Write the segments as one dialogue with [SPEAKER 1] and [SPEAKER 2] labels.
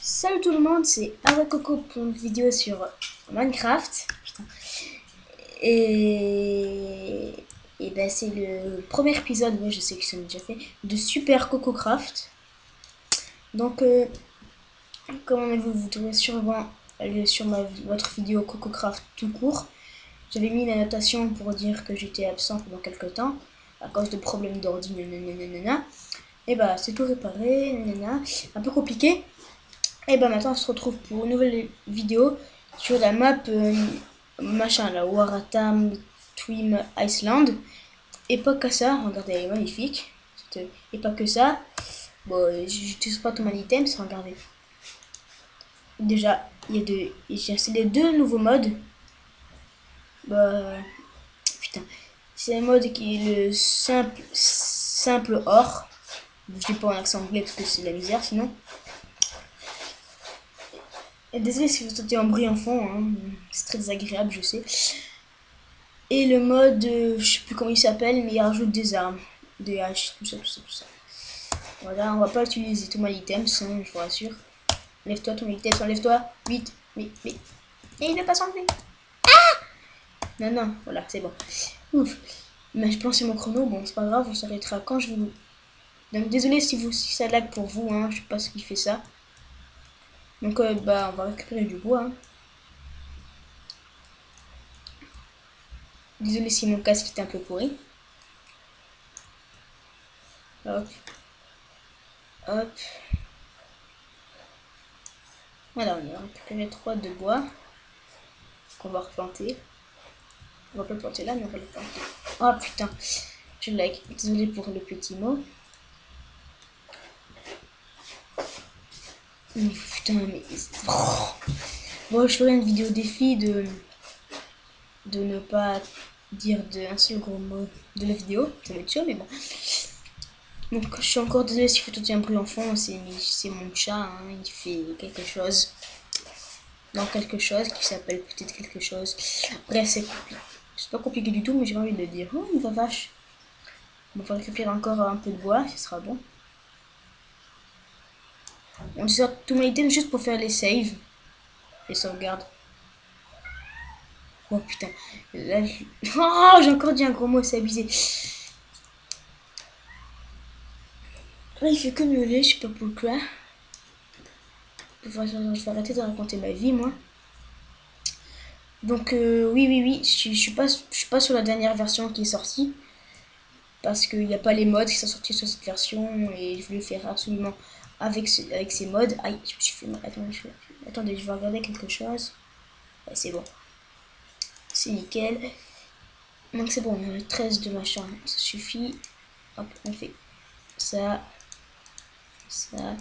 [SPEAKER 1] Salut tout le monde, c'est Coco pour une vidéo sur Minecraft. Putain. Et ben c'est le premier épisode, oui je sais que j'en ai déjà fait, de Super CocoCraft. Donc comme vous trouvez sûrement sur votre vidéo CocoCraft tout court, j'avais mis une annotation pour dire que j'étais absent pendant quelques temps à cause de problèmes d'ordi, nanana. Et bah c'est tout réparé, nanana. Un peu compliqué. Et ben maintenant on se retrouve pour une nouvelle vidéo sur la map machin la Waratam Twim Iceland. Et pas que ça, regardez elle est magnifique. Et pas que ça. Bon j'utilise pas tout mon item, regardez. Déjà c'est les deux nouveaux modes. Bah putain. C'est un mode qui est le simple or. Je dis pas en accent anglais parce que c'est la misère sinon. Et désolé si vous entendez un bruit en fond, hein. C'est très désagréable, je sais. Et le mode, je sais plus comment il s'appelle, mais il rajoute des armes, des haches, tout ça, tout ça, tout ça. Voilà, on va pas utiliser tout mon item, je vous rassure. Lève-toi, ton item, enlève-toi, vite, vite, vite. Et il ne pas s'enlever. Non, non, voilà, c'est bon. Ouf. Mais je pense que c'est mon chrono, bon, c'est pas grave, on s'arrêtera quand je veux. Donc désolé si ça lag pour vous, hein, je sais pas ce qui fait ça. Donc bah on va récupérer du bois. Hein. Désolé si mon casque était un peu pourri. Hop. Hop. Voilà, on a récupéré 3 de bois qu'on va replanter. On va pas le planter là, mais on va le planter. Oh putain, je like. Désolé pour le petit mot. Putain, mais. Bon, je ferai une vidéo défi de ne pas dire un seul gros mot de la vidéo. Ça va être chaud, mais bon. Donc, je suis encore désolée si vous entendez un bruit en fond. C'est mon chat, hein, il fait quelque chose. Non, quelque chose qui s'appelle peut-être quelque chose. Bref, c'est pas compliqué du tout, mais j'ai envie de le dire. Oh, une vache. On va récupérer encore un peu de bois, ce sera bon. On sort tout mon item juste pour faire les saves. Les sauvegardes. Oh putain. Là, oh, j'ai encore dit un gros mot, c'est abusé. Là, il fait que miauler, je sais pas pourquoi. Enfin, je vais arrêter de raconter ma vie, moi. Donc, oui, je suis pas sur la dernière version qui est sortie. Parce qu'il n'y a pas les mods qui sont sortis sur cette version. Et je voulais faire absolument avec ces mods. Aïe, je me suis fait mal. Attendez, je vais regarder quelque chose. Ouais, c'est bon. C'est nickel. Donc c'est bon, on a 13 de machin, ça suffit. Hop, on fait ça, ça,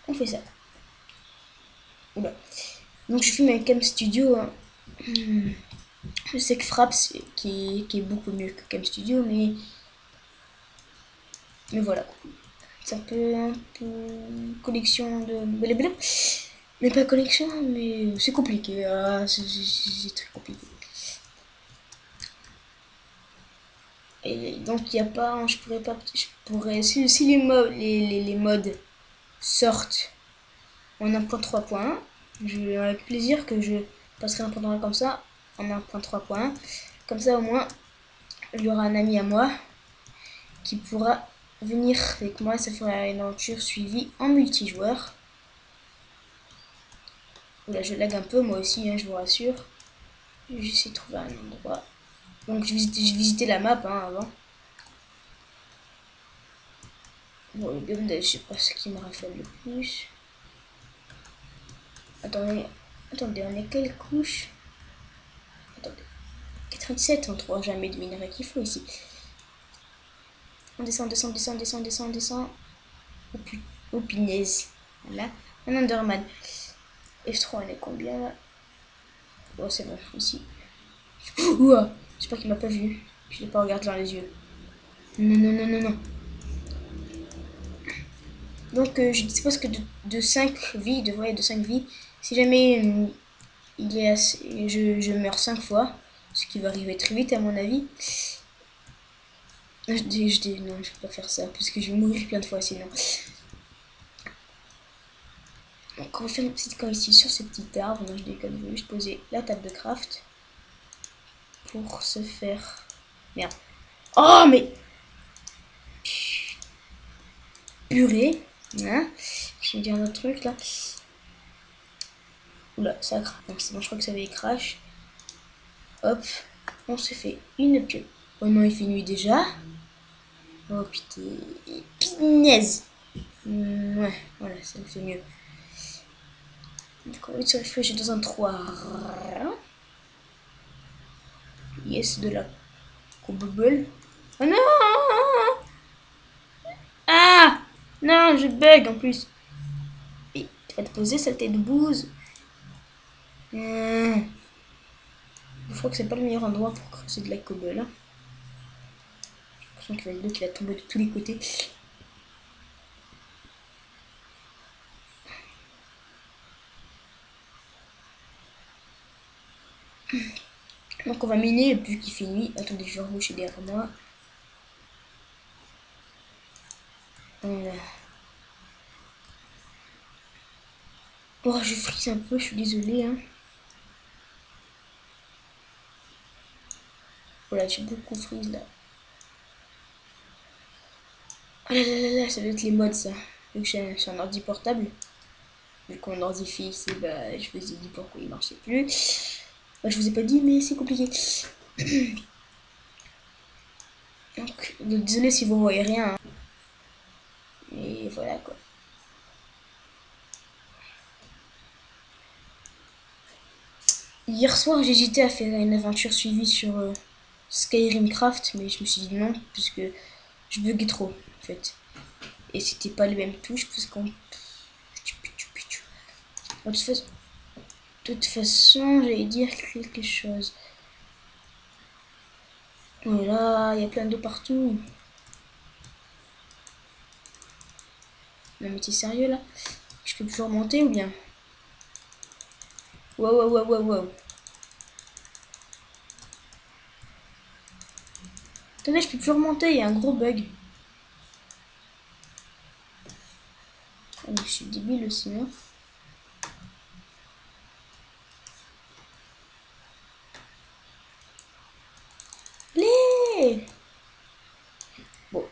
[SPEAKER 1] on fait ça. Oula. Donc je filme avec Cam Studio. Hein. Je sais que Fraps qui est beaucoup mieux que Cam Studio, mais voilà. C'est un peu collection de blablabla. Mais pas collection, mais c'est compliqué. Ah, c'est très compliqué. Et donc il n'y a pas, je pourrais pas, je pourrais, si les modes sortent en 1.3.1, avec plaisir que je passerai un point comme ça en 1.3.1. Comme ça au moins il y aura un ami à moi qui pourra venir avec moi, ça fera une aventure suivie en multijoueur. Là je lag un peu moi aussi, hein, je vous rassure. J'essaie de trouver un endroit. Donc j'ai visité la map hein, avant. Bon le biome je sais pas ce qui me rafale le plus. Attendez, on est quelle couche? Attendez. 97, on ne trouvera jamais de minerai qu'il faut ici. On descend, descend, descend, descend, descend, descend. Oh punaise. Voilà. Un Enderman. F3, on est combien là? Oh, c'est bon, ici. Ouah, j'espère qu'il m'a pas vu. Je l'ai pas regardé dans les yeux. Non, non, non, non, non. Donc, je dispose que de 5 vies, de 5 vies. Si jamais je meurs 5 fois, ce qui va arriver très vite à mon avis. Non, je peux pas faire ça, parce que je vais mourir plein de fois sinon. Donc on va faire une petite camp ici sur ce petit arbre. Non, je déconne, je vais juste poser la table de craft pour se faire... Merde. Oh mais... Purée. Hein, je vais dire un autre truc là. Oula, ça crache. Donc c'est bon, je crois que ça avait crash. Hop, on s'est fait une queue. Oh non, il fait nuit déjà. Oh putain, pinaise. Ouais, voilà, ça me fait mieux. Donc on va se réfugier dans un trou. Yes, de la bubble. Oh non! Ah! Non, je bug en plus. Et tu vas te poser, saleté de bouse. Je crois que c'est pas le meilleur endroit pour creuser de la cobble. J'ai l'impression qu'il va être l'eau qui va tomber de tous les côtés. Donc on va miner vu qu'il fait nuit. Attendez, je vais reboucher derrière moi. Voilà. Oh, je frise un peu, je suis désolée. Hein. Voilà, j'ai beaucoup frise là. Oh là là là là, ça doit être les mods ça. Vu que j'ai un ordi portable. Vu que mon ordi fixe, bah, je vous ai dit pourquoi il marchait plus. Bah, je vous ai pas dit, mais c'est compliqué. Donc, désolé si vous voyez rien. Hein. Mais voilà quoi. Hier soir, j'hésitais à faire une aventure suivie sur Skyrim Craft, mais je me suis dit non, puisque je buguais trop en fait. Et c'était pas les mêmes touches, parce qu'on. De toute façon, j'allais dire quelque chose. Voilà, il y a plein d'eau partout. Non mais t'es sérieux là? Je peux plus remonter ou bien? Wow, wow, wow, wow, wow. Attendez, je peux plus remonter, il y a un gros bug. Oh, mais je suis débile aussi, moi. Allez! Bon,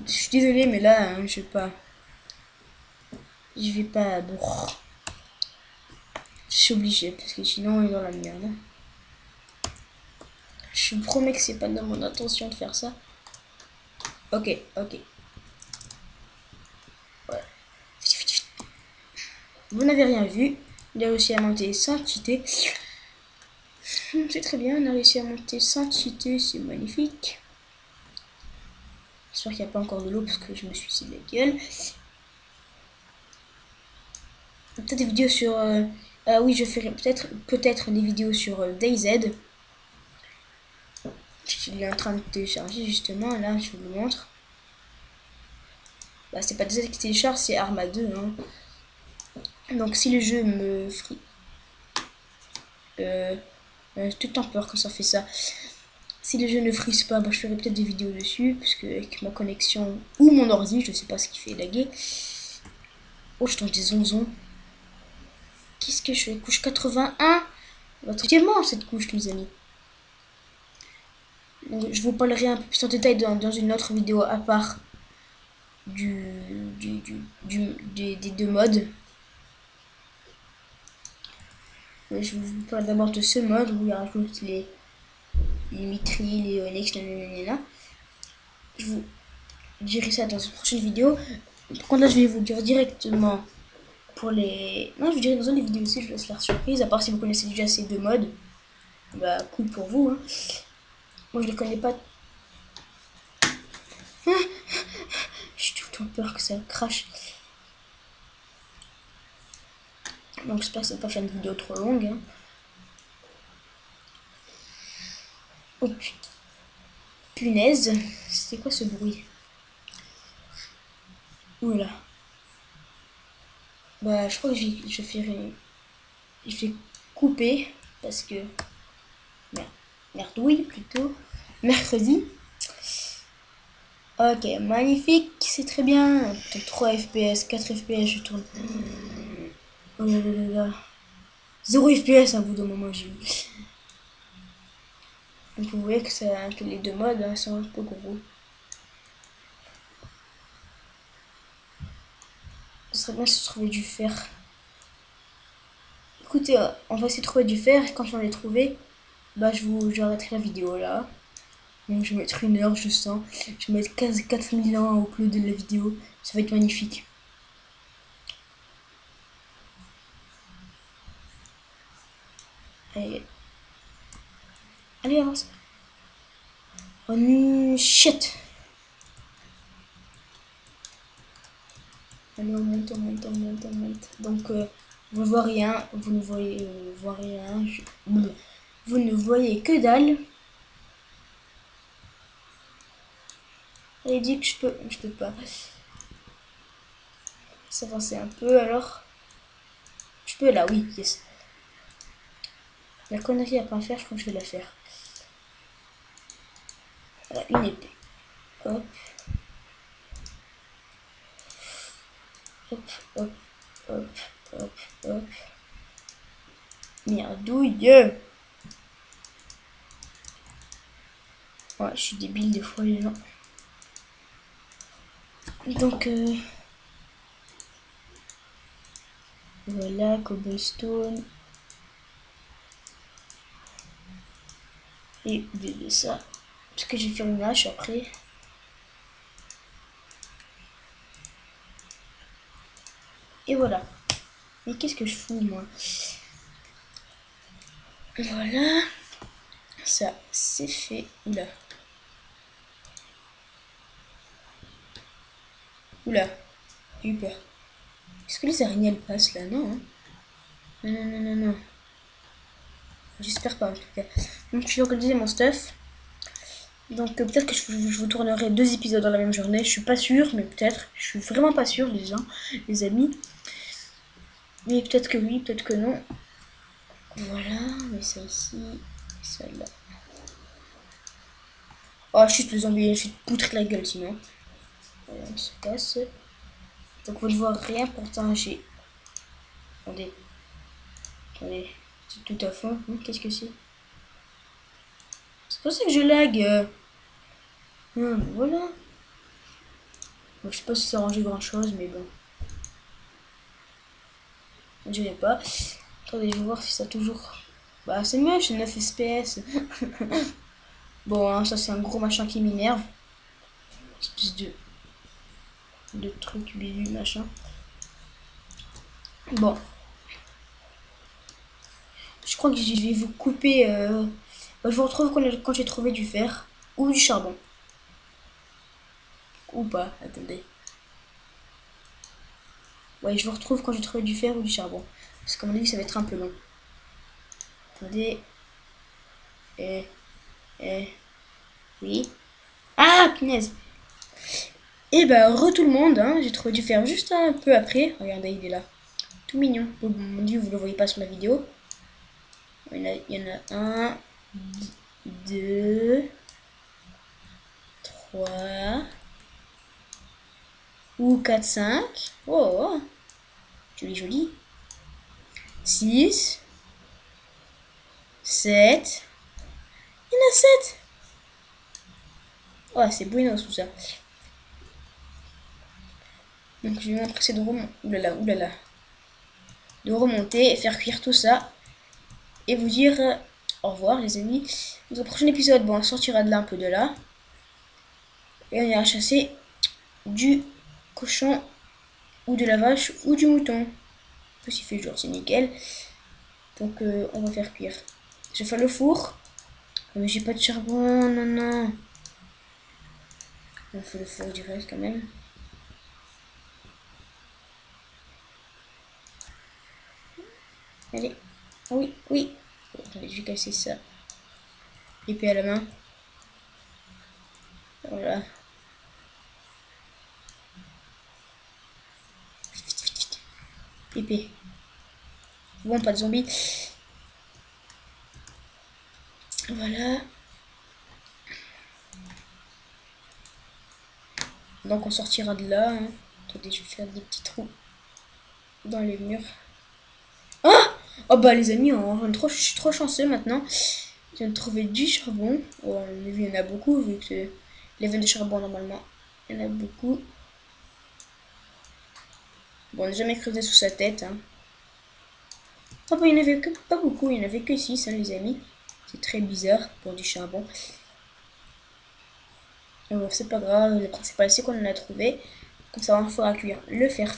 [SPEAKER 1] je suis désolée, mais là, hein, je vais pas. Je vais pas. Bon, je suis obligée, parce que sinon, on est dans la merde. Je vous promets que c'est pas dans mon intention de faire ça. Ok, ok. Voilà. Vous n'avez rien vu. Il a réussi à monter sans cheater. C'est très bien, on a réussi à monter sans cheater, c'est magnifique. J'espère qu'il n'y a pas encore de l'eau parce que je me suis suicidé la gueule. Peut-être des vidéos sur... oui, je ferai peut-être des vidéos sur DayZ. Il est en train de télécharger justement, là je vous le montre. Bah, c'est pas DayZ qui télécharge, c'est Arma 2. Hein. Donc si le jeu me... J'ai tout le temps peur quand ça fait ça. Si le jeu ne frise pas, bah, je ferai peut-être des vidéos dessus, parce que avec ma connexion ou mon ordi, je sais pas ce qui fait laguer. Oh, je tente des zonzons. Qu'est-ce que je fais? Couche 81. Votre diamant cette couche, les amis. Donc, je vous parlerai un peu plus en détail dans une autre vidéo à part du, des deux modes. Je vous parle d'abord de ce mode où il rajoute les mitrilles, les onyx, nanana. Je vous dirai ça dans une prochaine vidéo. Par contre, là, je vais vous dire directement pour les. Non, je vous dirai dans une des vidéos aussi, je vous laisse la surprise. À part si vous connaissez déjà ces deux modes, bah cool pour vous. Hein. Moi, je les connais pas. J'ai tout le temps peur que ça crache. Donc, j'espère que ça va pas faire une vidéo trop longue. Hein. Oh punaise, c'était quoi ce bruit? Oula. Bah, je crois que je vais couper parce que merdouille plutôt. Mercredi. Ok, magnifique, c'est très bien. 3 FPS, 4 FPS, je tourne. Oh là là là là. 0 FPS à bout d'un moment, j'ai eu. Donc vous voyez que, que les deux modes hein, sont un peu gros. Ce serait bien si je trouvais du fer. Écoutez, on va essayer de trouver du fer et quand j'en ai trouvé, bah j'arrêterai la vidéo là. Donc je vais mettre 1 heure juste ça. Je vais mettre 4000 ans à uploader la vidéo. Ça va être magnifique. Allez, allez avance. Oh shit. Allez, on monte, on monte, on monte, on monte. Donc vous ne voyez rien, vous ne voyez, rien. Vous ne voyez que dalle. Elle dit que je peux pas. S'avancer un peu alors. Je peux là, oui, yes. La connerie à pas faire, je crois que je vais la faire. Voilà, une épée. Hop, hop, hop, hop, hop, hop. Merdouille. Ouais, je suis débile des fois, les gens. Donc, voilà, cobblestone. Et de ça. Parce que je vais faire une hache après. Et voilà. Mais qu'est-ce que je fous, moi? Voilà. Ça, c'est fait. Oula. Oula. J'ai eu peur. Est-ce que les araignées, elles passent là? Non, hein. Non, non, non, non, non. J'espère pas, en tout cas. Donc, je vais organiser mon stuff. Donc, peut-être que je vous tournerai 2 épisodes dans la même journée. Je suis pas sûre, mais peut-être. Je suis vraiment pas sûre, les gens, les amis. Mais peut-être que oui, peut-être que non. Voilà, mais ça ici, ça là. Oh, chut, le zombie, je vais te poutrer la gueule sinon. Voilà, on se passe. Donc, vous ne voyez rien, pourtant j'ai. Attendez, attendez, c'est tout à fond. Qu'est-ce que c'est? C'est pour ça que je lag. Voilà. Bon, je sais pas si ça rangeait grand chose, mais bon. Je dirais pas. Attendez, je vais voir si ça toujours. Bah, c'est moche, c'est 9 FPS. Bon, hein, ça c'est un gros machin qui m'énerve. Espèce de truc bidule machin. Bon, je crois que je vais vous couper. Bah, je vous retrouve quand j'ai trouvé du fer ou du charbon. Ou pas, attendez. Ouais, je vous retrouve quand j'ai trouvé du fer ou du charbon. Parce qu'à mon avis, ça va être un peu long. Attendez. Eh, eh, oui. Ah, punaise. Et bah, tout le monde, hein, j'ai trouvé du fer juste un peu après. Regardez, il est là. Tout mignon. Oh, mon dieu, vous le voyez pas sur la vidéo. Il y en a un, deux, trois, ou quatre, cinq. Oh, joli, joli. Six, sept. Il y en a sept. Oh, c'est bueno tout ça. Donc je vais m'empresser de remonter. Oulala, oulala. De remonter et faire cuire tout ça. Et vous dire au revoir les amis. Dans le prochain épisode, bon, on sortira de là un peu de là. Et on ira chasser du cochon ou de la vache ou du mouton. En plus il fait jour, c'est nickel. Donc on va faire cuire. Je fais le four. Mais j'ai pas de charbon, non, non. On fait le four direct quand même. Allez. Oui, oui. Attendez, je vais casser ça. Épée à la main. Voilà. Épée. Bon, pas de zombies. Voilà. Donc on sortira de là. Hein. Attendez, je vais faire des petits trous dans les murs. Oh bah les amis, je suis trop chanceux maintenant. Je viens de trouver du charbon. Oh, on a vu, il y en a beaucoup vu que les veines de charbon normalement, il y en a beaucoup. Bon, on n'a jamais creusé sous sa tête. Hein. Oh bah il n'y en avait que, pas beaucoup, il n'y en avait que 6 hein, les amis. C'est très bizarre pour du charbon. Mais bon, c'est pas grave, le principal c'est qu'on en a trouvé. Comme ça on fera cuire le fer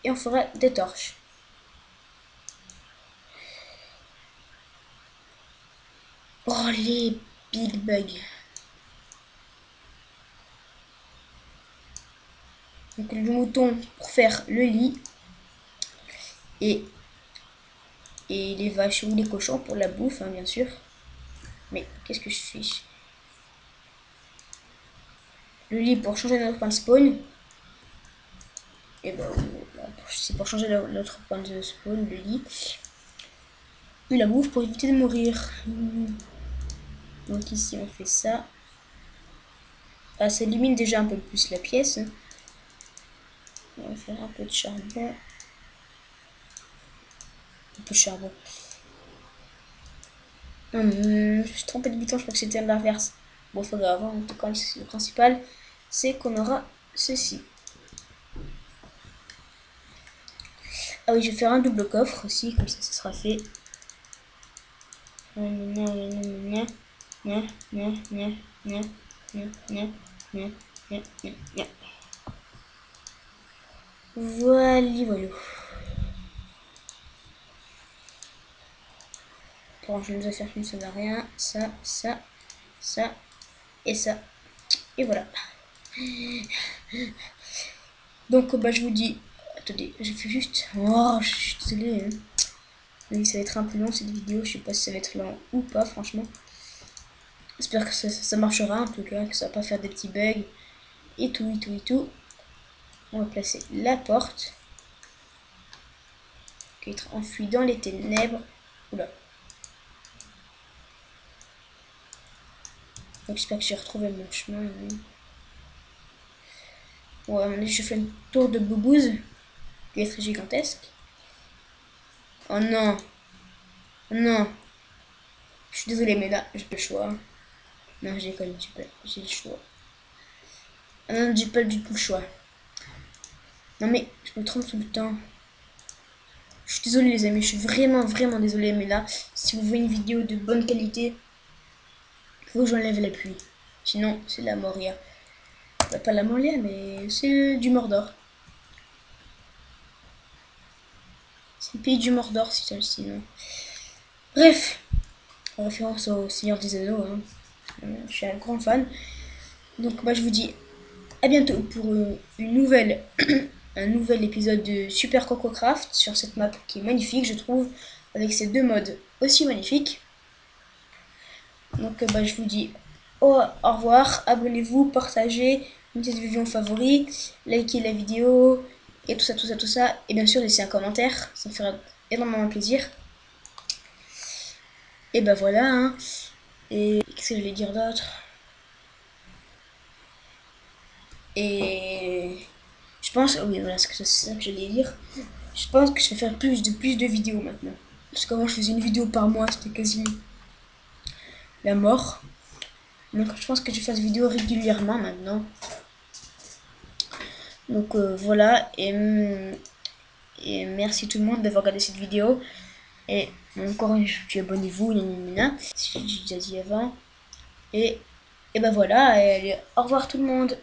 [SPEAKER 1] et on fera des torches. Oh les big bugs. Donc le mouton pour faire le lit et, et les vaches ou les cochons pour la bouffe, hein, bien sûr. Mais qu'est-ce que je suis? Le lit pour changer notre point de spawn. Et ben c'est pour changer notre point de spawn, le lit. Et la bouffe pour éviter de mourir. Donc ici on fait ça. Ah, ça illumine déjà un peu plus la pièce. On va faire un peu de charbon. Un peu de charbon. Je me suis trompé de bouton, je crois que c'était l'inverse. Bon, faut grave, en tout cas, le principal, c'est qu'on aura ceci. Ah oui, je vais faire un double coffre aussi, comme ça sera fait. Voilà, voilà. Pour ranger nos affaires qui ne servent à rien. Ça et ça. Et voilà. Donc, bah, je vous dis. Attendez, je fais juste. Oh, je suis désolée. Hein. Oui, ça va être un peu long cette vidéo. Je sais pas si ça va être long ou pas, franchement. J'espère que ça marchera en tout cas, que ça va pas faire des petits bugs. Et tout, et tout, et tout. On va placer la porte. Qui va être enfuie dans les ténèbres. Oula. Donc, j'espère que j'ai retrouvé mon chemin. Ouais, je fais une tour de boubouze. Qui va être gigantesque. Oh non. Oh non. Je suis désolée, mais là, j'ai pas le choix. Non, j'ai quand même j'ai le choix. Ah non, j'ai pas du tout le choix. Non mais, je me trompe tout le temps. Je suis désolée les amis, je suis vraiment désolée. Mais là, si vous voulez une vidéo de bonne qualité, il faut que j'enlève la pluie. Sinon, c'est la Moria. Bah, pas la Moria, mais c'est du Mordor. C'est le pays du Mordor, sinon. Bref, en référence au Seigneur des Anneaux. Hein. Je suis un grand fan. Donc, bah, je vous dis à bientôt pour une nouvelle, un nouvel épisode de Super CocoCraft sur cette map qui est magnifique, je trouve, avec ces deux modes aussi magnifiques. Donc, bah, je vous dis au revoir, abonnez-vous, partagez, mettez des vidéos favoris, likez la vidéo, et tout ça, tout ça, tout ça. Et bien sûr, laissez un commentaire, ça me fera énormément plaisir. Et bah voilà, hein. Et qu'est-ce que j'allais dire d'autre? Et je pense, oui, voilà, c'est ça que j'allais dire. Je pense que je vais faire plus de vidéos maintenant. Parce qu'avant, je faisais une vidéo par mois, c'était quasi la mort. Donc, je pense que je vais faire des vidéos régulièrement maintenant. Donc, voilà. Et merci tout le monde d'avoir regardé cette vidéo. Et encore une fois, abonnez-vous, si j'ai déjà dit avant. Et ben voilà, et allez, au revoir tout le monde.